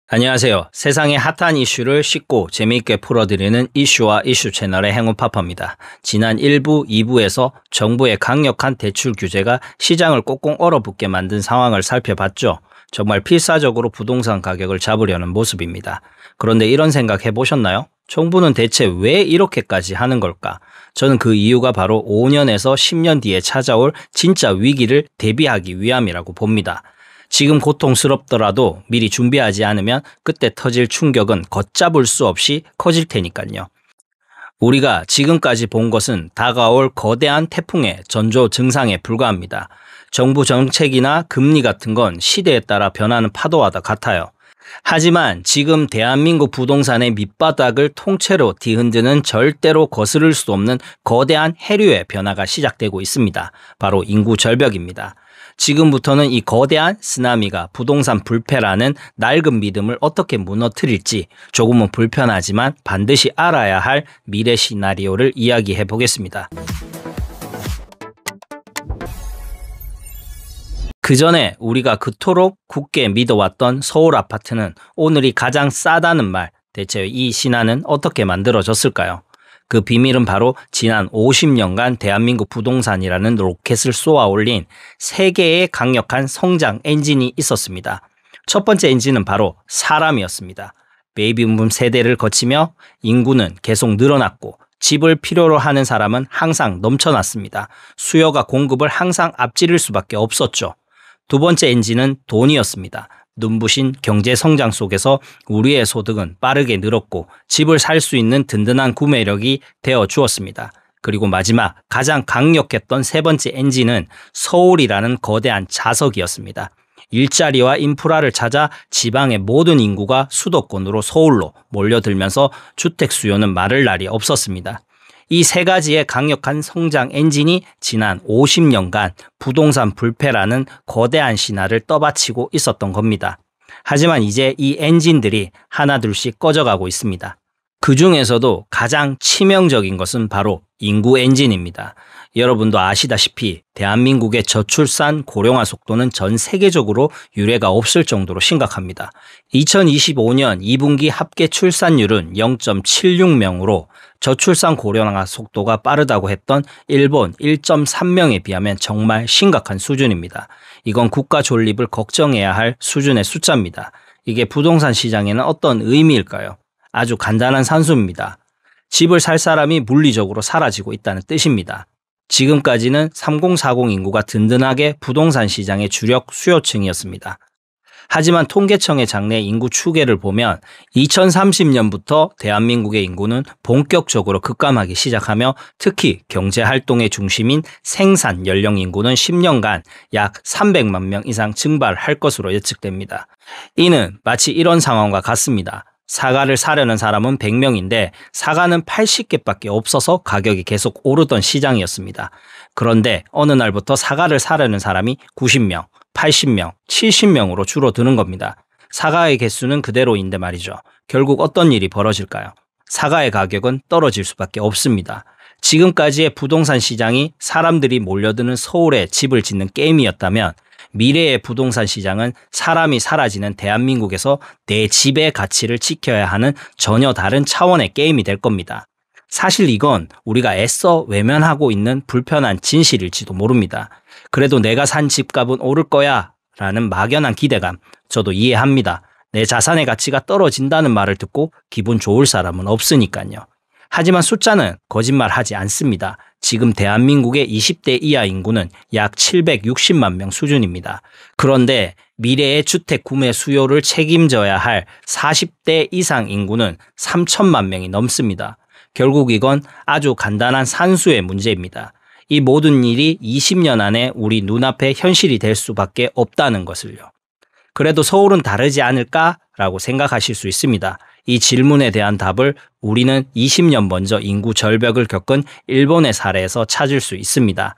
안녕하세요. 세상의 핫한 이슈를 쉽고 재미있게 풀어드리는 이슈와 이슈 채널의 행운파파입니다. 지난 1부, 2부에서 정부의 강력한 대출 규제가 시장을 꽁꽁 얼어붙게 만든 상황을 살펴봤죠. 정말 필사적으로 부동산 가격을 잡으려는 모습입니다. 그런데 이런 생각 해보셨나요? 정부는 대체 왜 이렇게까지 하는 걸까? 저는 그 이유가 바로 5년에서 10년 뒤에 찾아올 진짜 위기를 대비하기 위함이라고 봅니다. 지금 고통스럽더라도 미리 준비하지 않으면 그때 터질 충격은 걷잡을 수 없이 커질 테니까요. 우리가 지금까지 본 것은 다가올 거대한 태풍의 전조 증상에 불과합니다. 정부 정책이나 금리 같은 건 시대에 따라 변하는 파도와 같아요. 하지만 지금 대한민국 부동산의 밑바닥을 통째로 뒤흔드는 절대로 거스를 수 없는 거대한 해류의 변화가 시작되고 있습니다. 바로 인구 절벽입니다. 지금부터는 이 거대한 쓰나미가 부동산 불패라는 낡은 믿음을 어떻게 무너뜨릴지 조금은 불편하지만 반드시 알아야 할 미래 시나리오를 이야기해 보겠습니다. 그 전에 우리가 그토록 굳게 믿어왔던 서울 아파트는 오늘이 가장 싸다는 말, 대체 이 신화는 어떻게 만들어졌을까요? 그 비밀은 바로 지난 50년간 대한민국 부동산이라는 로켓을 쏘아 올린 3개의 강력한 성장 엔진이 있었습니다. 첫 번째 엔진은 바로 사람이었습니다. 베이비붐 세대를 거치며 인구는 계속 늘어났고 집을 필요로 하는 사람은 항상 넘쳐났습니다. 수요가 공급을 항상 앞지를 수밖에 없었죠. 두 번째 엔진은 돈이었습니다. 눈부신 경제 성장 속에서 우리의 소득은 빠르게 늘었고 집을 살 수 있는 든든한 구매력이 되어 주었습니다. 그리고 마지막 가장 강력했던 세 번째 엔진은 서울이라는 거대한 자석이었습니다. 일자리와 인프라를 찾아 지방의 모든 인구가 수도권으로 서울로 몰려들면서 주택 수요는 마를 날이 없었습니다. 이 세 가지의 강력한 성장 엔진이 지난 50년간 부동산 불패라는 거대한 신화를 떠받치고 있었던 겁니다. 하지만 이제 이 엔진들이 하나둘씩 꺼져가고 있습니다. 그 중에서도 가장 치명적인 것은 바로 인구 엔진입니다. 여러분도 아시다시피 대한민국의 저출산 고령화 속도는 전 세계적으로 유례가 없을 정도로 심각합니다. 2025년 2분기 합계 출산율은 0.76명으로 저출산 고령화 속도가 빠르다고 했던 일본 1.3명에 비하면 정말 심각한 수준입니다. 이건 국가 존립을 걱정해야 할 수준의 숫자입니다. 이게 부동산 시장에는 어떤 의미일까요? 아주 간단한 산수입니다. 집을 살 사람이 물리적으로 사라지고 있다는 뜻입니다. 지금까지는 3040 인구가 든든하게 부동산 시장의 주력 수요층이었습니다. 하지만 통계청의 장래 인구 추계를 보면 2030년부터 대한민국의 인구는 본격적으로 급감하기 시작하며 특히 경제활동의 중심인 생산 연령 인구는 10년간 약 300만 명 이상 증발할 것으로 예측됩니다. 이는 마치 이런 상황과 같습니다. 사과를 사려는 사람은 100명인데 사과는 80개밖에 없어서 가격이 계속 오르던 시장이었습니다. 그런데 어느 날부터 사과를 사려는 사람이 90명, 80명, 70명으로 줄어드는 겁니다. 사과의 개수는 그대로인데 말이죠. 결국 어떤 일이 벌어질까요? 사과의 가격은 떨어질 수밖에 없습니다. 지금까지의 부동산 시장이 사람들이 몰려드는 서울에 집을 짓는 게임이었다면 미래의 부동산 시장은 사람이 사라지는 대한민국에서 내 집의 가치를 지켜야 하는 전혀 다른 차원의 게임이 될 겁니다. 사실 이건 우리가 애써 외면하고 있는 불편한 진실일지도 모릅니다. 그래도 내가 산 집값은 오를 거야 라는 막연한 기대감, 저도 이해합니다. 내 자산의 가치가 떨어진다는 말을 듣고 기분 좋을 사람은 없으니까요. 하지만 숫자는 거짓말하지 않습니다. 지금 대한민국의 20대 이하 인구는 약 760만 명 수준입니다. 그런데 미래의 주택 구매 수요를 책임져야 할 40대 이상 인구는 3천만 명이 넘습니다. 결국 이건 아주 간단한 산수의 문제입니다. 이 모든 일이 20년 안에 우리 눈앞에 현실이 될 수밖에 없다는 것을요. 그래도 서울은 다르지 않을까라고 생각하실 수 있습니다. 이 질문에 대한 답을 우리는 20년 먼저 인구 절벽을 겪은 일본의 사례에서 찾을 수 있습니다.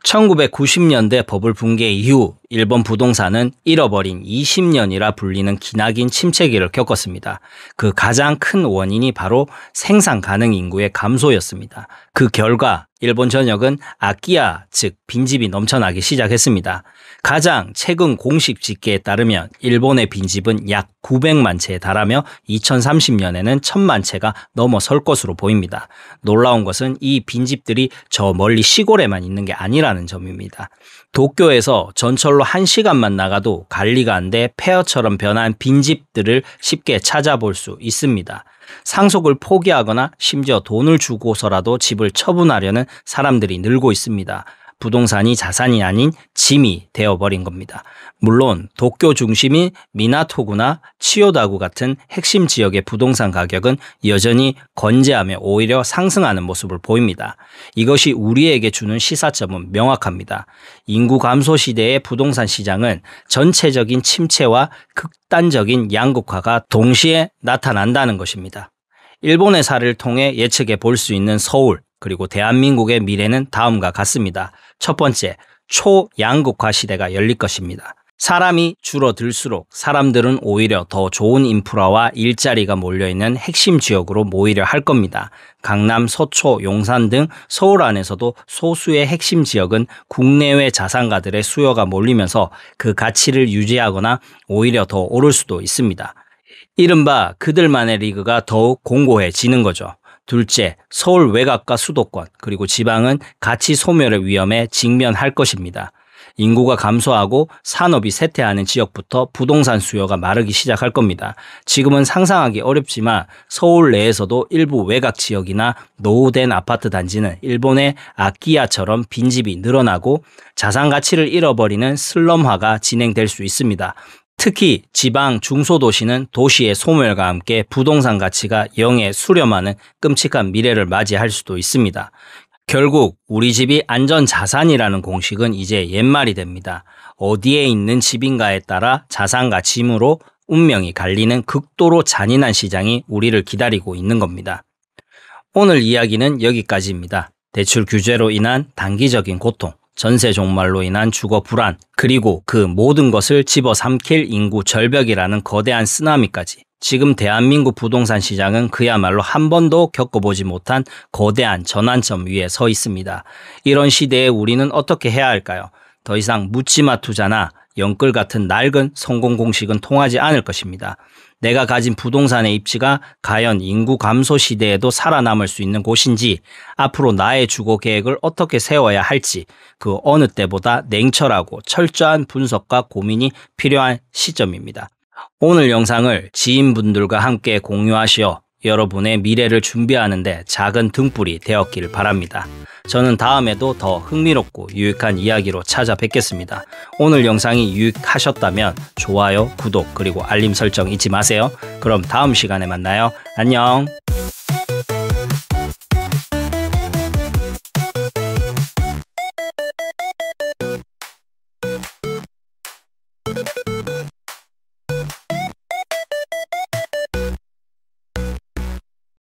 1990년대 버블 붕괴 이후 일본 부동산은 잃어버린 20년이라 불리는 기나긴 침체기를 겪었습니다. 그 가장 큰 원인이 바로 생산 가능 인구의 감소였습니다. 그 결과 일본 전역은 아키야, 즉 빈집이 넘쳐나기 시작했습니다. 가장 최근 공식 집계에 따르면 일본의 빈집은 약 900만 채에 달하며 2030년에는 1000만 채가 넘어설 것으로 보입니다. 놀라운 것은 이 빈집들이 저 멀리 시골에만 있는 게 아니라는 점입니다. 도쿄에서 전철로 1시간만 나가도 관리가 안 돼 폐허처럼 변한 빈집들을 쉽게 찾아볼 수 있습니다. 상속을 포기하거나 심지어 돈을 주고서라도 집을 처분하려는 사람들이 늘고 있습니다. 부동산이 자산이 아닌 짐이 되어버린 겁니다. 물론 도쿄 중심인 미나토구나 치요다구 같은 핵심 지역의 부동산 가격은 여전히 건재하며 오히려 상승하는 모습을 보입니다. 이것이 우리에게 주는 시사점은 명확합니다. 인구 감소 시대의 부동산 시장은 전체적인 침체와 극단적인 양극화가 동시에 나타난다는 것입니다. 일본의 사례를 통해 예측해 볼 수 있는 서울, 그리고 대한민국의 미래는 다음과 같습니다. 첫 번째, 초양극화 시대가 열릴 것입니다. 사람이 줄어들수록 사람들은 오히려 더 좋은 인프라와 일자리가 몰려있는 핵심 지역으로 모이려 할 겁니다. 강남, 서초, 용산 등 서울 안에서도 소수의 핵심 지역은 국내외 자산가들의 수요가 몰리면서 그 가치를 유지하거나 오히려 더 오를 수도 있습니다. 이른바 그들만의 리그가 더욱 공고해지는 거죠. 둘째, 서울 외곽과 수도권 그리고 지방은 가치 소멸의 위험에 직면할 것입니다. 인구가 감소하고 산업이 쇠퇴하는 지역부터 부동산 수요가 마르기 시작할 겁니다. 지금은 상상하기 어렵지만 서울 내에서도 일부 외곽 지역이나 노후된 아파트 단지는 일본의 아키야처럼 빈집이 늘어나고 자산 가치를 잃어버리는 슬럼화가 진행될 수 있습니다. 특히 지방 중소도시는 도시의 소멸과 함께 부동산 가치가 0에 수렴하는 끔찍한 미래를 맞이할 수도 있습니다. 결국 우리 집이 안전자산이라는 공식은 이제 옛말이 됩니다. 어디에 있는 집인가에 따라 자산과 짐으로 운명이 갈리는 극도로 잔인한 시장이 우리를 기다리고 있는 겁니다. 오늘 이야기는 여기까지입니다. 대출 규제로 인한 단기적인 고통, 전세 종말로 인한 주거 불안, 그리고 그 모든 것을 집어삼킬 인구 절벽이라는 거대한 쓰나미까지. 지금 대한민국 부동산 시장은 그야말로 한 번도 겪어보지 못한 거대한 전환점 위에 서 있습니다. 이런 시대에 우리는 어떻게 해야 할까요? 더 이상 묻지마 투자나 영끌 같은 낡은 성공 공식은 통하지 않을 것입니다. 내가 가진 부동산의 입지가 과연 인구 감소 시대에도 살아남을 수 있는 곳인지, 앞으로 나의 주거 계획을 어떻게 세워야 할지 그 어느 때보다 냉철하고 철저한 분석과 고민이 필요한 시점입니다. 오늘 영상을 지인분들과 함께 공유하시어 여러분의 미래를 준비하는 데 작은 등불이 되었길 바랍니다. 저는 다음에도 더 흥미롭고 유익한 이야기로 찾아뵙겠습니다. 오늘 영상이 유익하셨다면 좋아요, 구독, 그리고 알림 설정 잊지 마세요. 그럼 다음 시간에 만나요. 안녕.